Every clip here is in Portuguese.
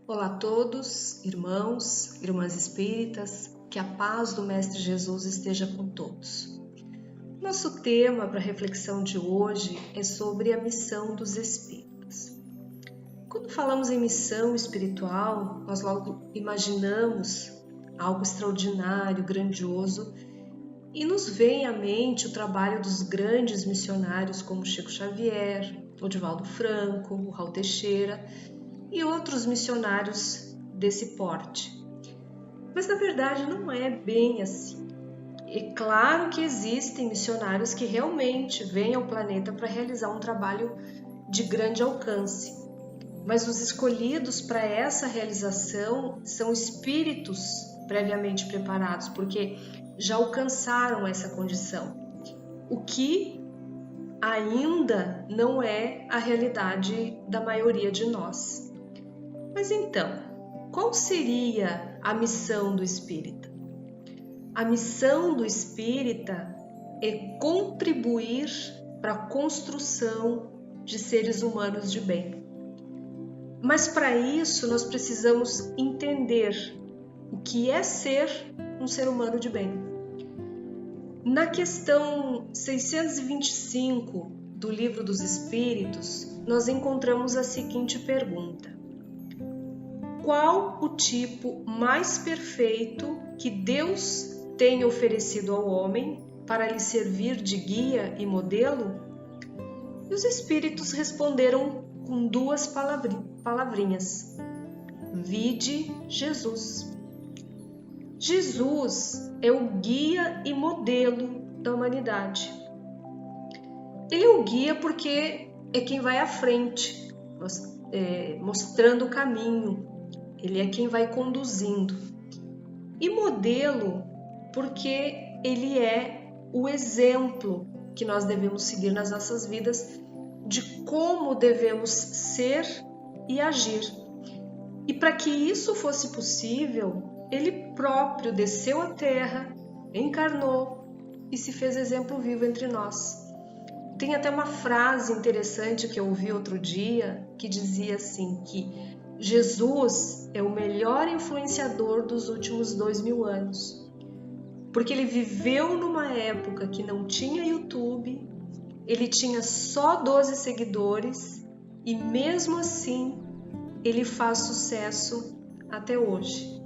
Olá a todos, irmãos, irmãs espíritas, que a paz do Mestre Jesus esteja com todos. Nosso tema para a reflexão de hoje é sobre a missão dos espíritas. Quando falamos em missão espiritual, nós logo imaginamos algo extraordinário, grandioso, e nos vem à mente o trabalho dos grandes missionários como Chico Xavier, o Divaldo Franco, o Raul Teixeira e outros missionários desse porte. Mas na verdade não é bem assim. É claro que existem missionários que realmente vêm ao planeta para realizar um trabalho de grande alcance, mas os escolhidos para essa realização são espíritos previamente preparados, porque já alcançaram essa condição, o que ainda não é a realidade da maioria de nós. Mas então, qual seria a missão do espírita? A missão do espírita é contribuir para a construção de seres humanos de bem. Mas para isso nós precisamos entender o que é ser um ser humano de bem. Na questão 625 do Livro dos Espíritos, nós encontramos a seguinte pergunta: qual o tipo mais perfeito que Deus tem oferecido ao homem para lhe servir de guia e modelo? E os espíritos responderam com duas palavrinhas: vide Jesus. Jesus é o guia e modelo da humanidade. Ele é o guia porque é quem vai à frente, mostrando o caminho. Ele é quem vai conduzindo. E modelo, porque ele é o exemplo que nós devemos seguir nas nossas vidas de como devemos ser e agir. E para que isso fosse possível, ele próprio desceu à Terra, encarnou e se fez exemplo vivo entre nós. Tem até uma frase interessante que eu ouvi outro dia que dizia assim, que Jesus é o melhor influenciador dos últimos 2000 anos, porque ele viveu numa época que não tinha YouTube, ele tinha só 12 seguidores e mesmo assim ele faz sucesso até hoje.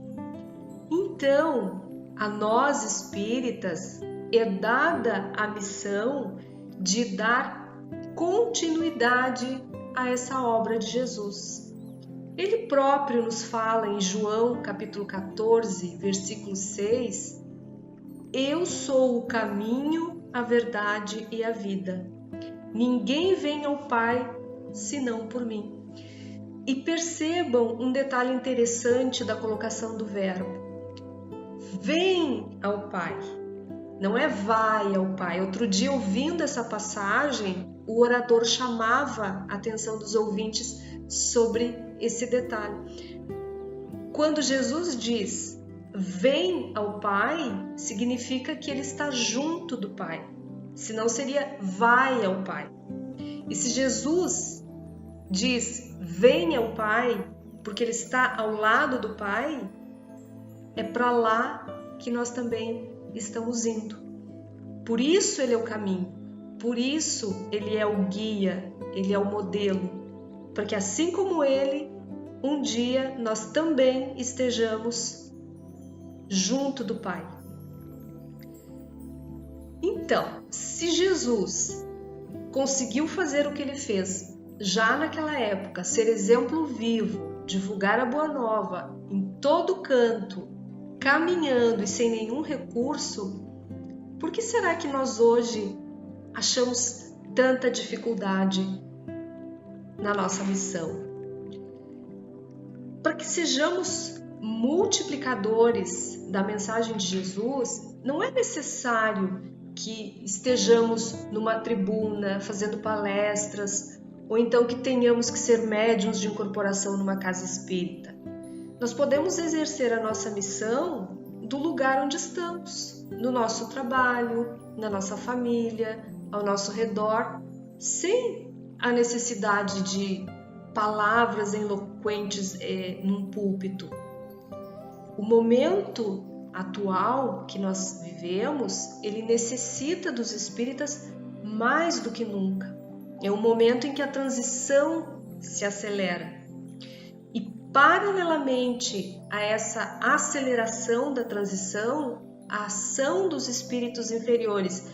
Então, a nós espíritas é dada a missão de dar continuidade a essa obra de Jesus. Ele próprio nos fala em João capítulo 14, versículo 6, eu sou o caminho, a verdade e a vida. Ninguém vem ao Pai senão por mim. E percebam um detalhe interessante da colocação do verbo. Vem ao Pai, não é vai ao Pai. Outro dia, ouvindo essa passagem, o orador chamava a atenção dos ouvintes sobre esse detalhe. Quando Jesus diz vem ao Pai, significa que ele está junto do Pai, senão seria vai ao Pai. E se Jesus diz vem ao Pai, porque ele está ao lado do Pai, é para lá que nós também estamos indo. Por isso ele é o caminho, por isso ele é o guia, ele é o modelo, para que assim como ele, um dia nós também estejamos junto do Pai. Então, se Jesus conseguiu fazer o que ele fez já naquela época, ser exemplo vivo, divulgar a Boa Nova em todo canto, caminhando e sem nenhum recurso, por que será que nós hoje achamos tanta dificuldade na nossa missão? Para que sejamos multiplicadores da mensagem de Jesus, não é necessário que estejamos numa tribuna fazendo palestras ou então que tenhamos que ser médiuns de incorporação numa casa espírita. Nós podemos exercer a nossa missão do lugar onde estamos, no nosso trabalho, na nossa família, ao nosso redor, sem a necessidade de palavras eloquentes num púlpito. O momento atual que nós vivemos, ele necessita dos espíritas mais do que nunca. É um momento em que a transição se acelera. E paralelamente a essa aceleração da transição, a ação dos espíritos inferiores,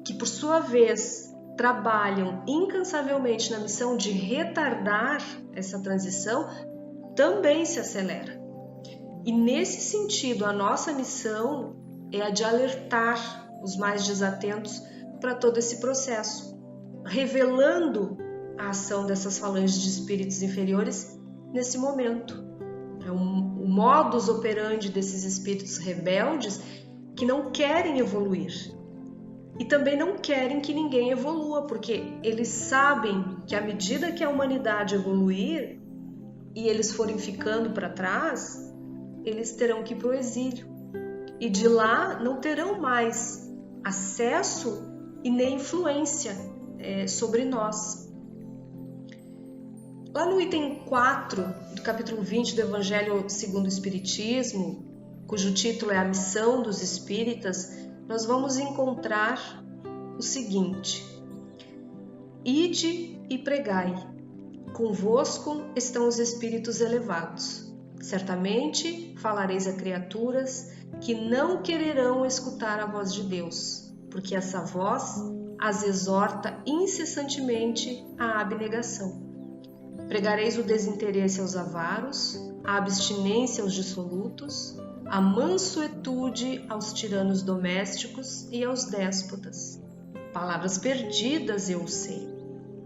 que por sua vez trabalham incansavelmente na missão de retardar essa transição, também se acelera. E nesse sentido, a nossa missão é a de alertar os mais desatentos para todo esse processo, revelando a ação dessas falanges de espíritos inferiores nesse momento. É o modus operandi desses espíritos rebeldes que não querem evoluir e também não querem que ninguém evolua, porque eles sabem que à medida que a humanidade evoluir e eles forem ficando para trás, eles terão que ir para o exílio e de lá não terão mais acesso e nem influência sobre nós. Lá no item 4 do capítulo 20 do Evangelho segundo o Espiritismo, cujo título é A Missão dos Espíritas, nós vamos encontrar o seguinte: Ide e pregai, convosco estão os espíritos elevados. Certamente falareis a criaturas que não quererão escutar a voz de Deus, porque essa voz as exorta incessantemente à abnegação. Pregareis o desinteresse aos avaros, a abstinência aos dissolutos, a mansuetude aos tiranos domésticos e aos déspotas. Palavras perdidas, eu sei,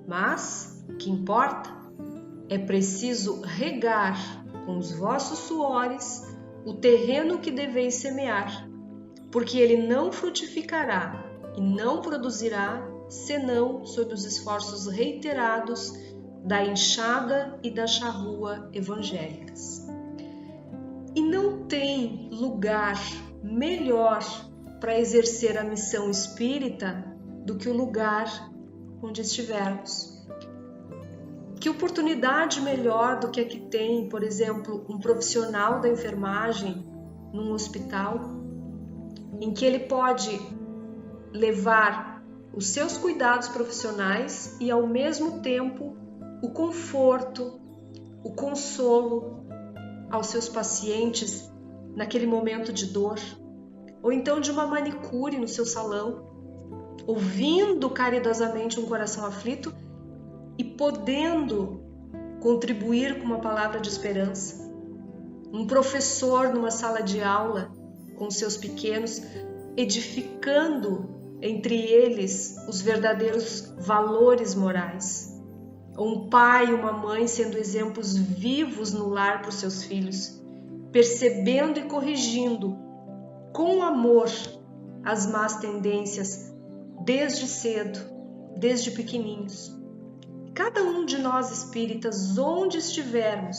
mas o que importa é preciso regar com os vossos suores o terreno que deveis semear, porque ele não frutificará e não produzirá senão sob os esforços reiterados da enxada e da charrua evangélicas. E não tem lugar melhor para exercer a missão espírita do que o lugar onde estivermos. Que oportunidade melhor do que a que tem, por exemplo, um profissional da enfermagem num hospital, em que ele pode levar os seus cuidados profissionais e, ao mesmo tempo, o conforto, o consolo aos seus pacientes naquele momento de dor, ou então de uma manicure no seu salão, ouvindo caridosamente um coração aflito e podendo contribuir com uma palavra de esperança. Um professor numa sala de aula com seus pequenos, edificando entre eles os verdadeiros valores morais. Ou um pai e uma mãe sendo exemplos vivos no lar para os seus filhos, percebendo e corrigindo com amor as más tendências desde cedo, desde pequenininhos. Cada um de nós espíritas, onde estivermos,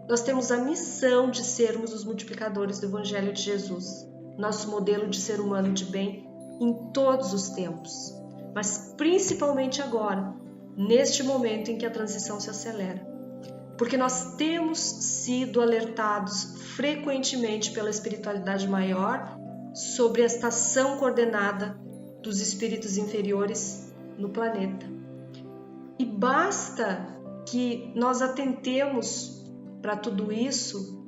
nós temos a missão de sermos os multiplicadores do Evangelho de Jesus, nosso modelo de ser humano de bem em todos os tempos, mas principalmente agora, neste momento em que a transição se acelera, porque nós temos sido alertados frequentemente pela espiritualidade maior sobre esta ação coordenada dos espíritos inferiores no planeta. E basta que nós atentemos para tudo isso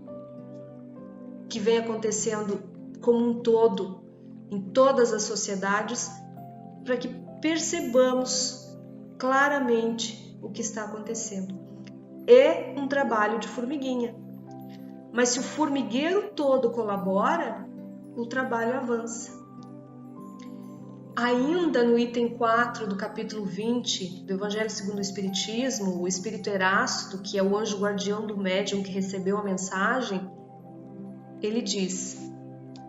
que vem acontecendo como um todo, em todas as sociedades, para que percebamos claramente o que está acontecendo. É um trabalho de formiguinha, mas se o formigueiro todo colabora, o trabalho avança. Ainda no item 4 do capítulo 20 do Evangelho segundo o Espiritismo, o Espírito Erásto, que é o anjo guardião do médium que recebeu a mensagem, ele diz: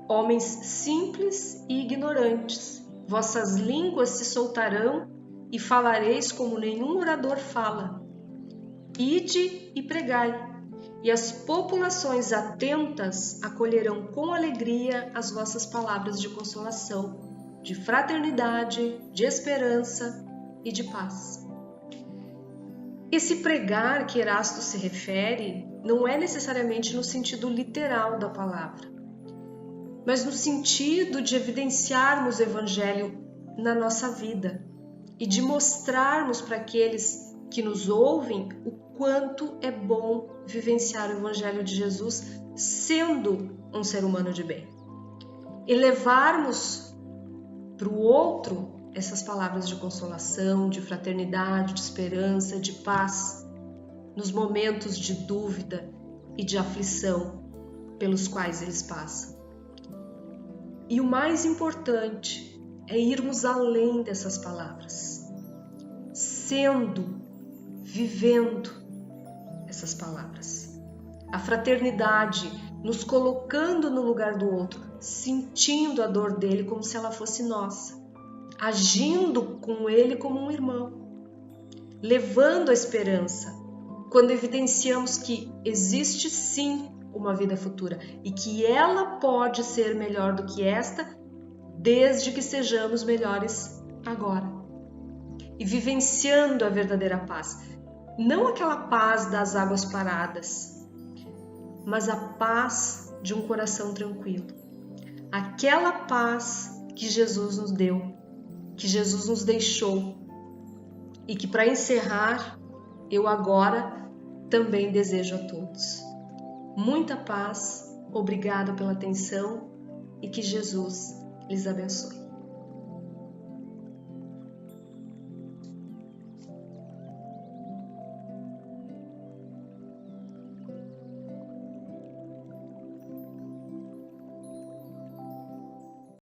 homens simples e ignorantes, vossas línguas se soltarão e falareis como nenhum orador fala. Ide e pregai, e as populações atentas acolherão com alegria as vossas palavras de consolação, de fraternidade, de esperança e de paz. Esse pregar que Erasto se refere não é necessariamente no sentido literal da palavra, mas no sentido de evidenciarmos o Evangelho na nossa vida e de mostrarmos para aqueles que nos ouvem o quanto é bom vivenciar o Evangelho de Jesus sendo um ser humano de bem. E levarmos para o outro essas palavras de consolação, de fraternidade, de esperança, de paz, nos momentos de dúvida e de aflição pelos quais eles passam. E o mais importante é irmos além dessas palavras, vivendo essas palavras. A fraternidade, nos colocando no lugar do outro, sentindo a dor dele como se ela fosse nossa, agindo com ele como um irmão, levando a esperança, quando evidenciamos que existe sim uma vida futura e que ela pode ser melhor do que esta, desde que sejamos melhores agora. E vivenciando a verdadeira paz, não aquela paz das águas paradas, mas a paz de um coração tranquilo, aquela paz que Jesus nos deu, que Jesus nos deixou e que, para encerrar, eu agora também desejo a todos. Muita paz, obrigada pela atenção e que Jesus lhes abençoe.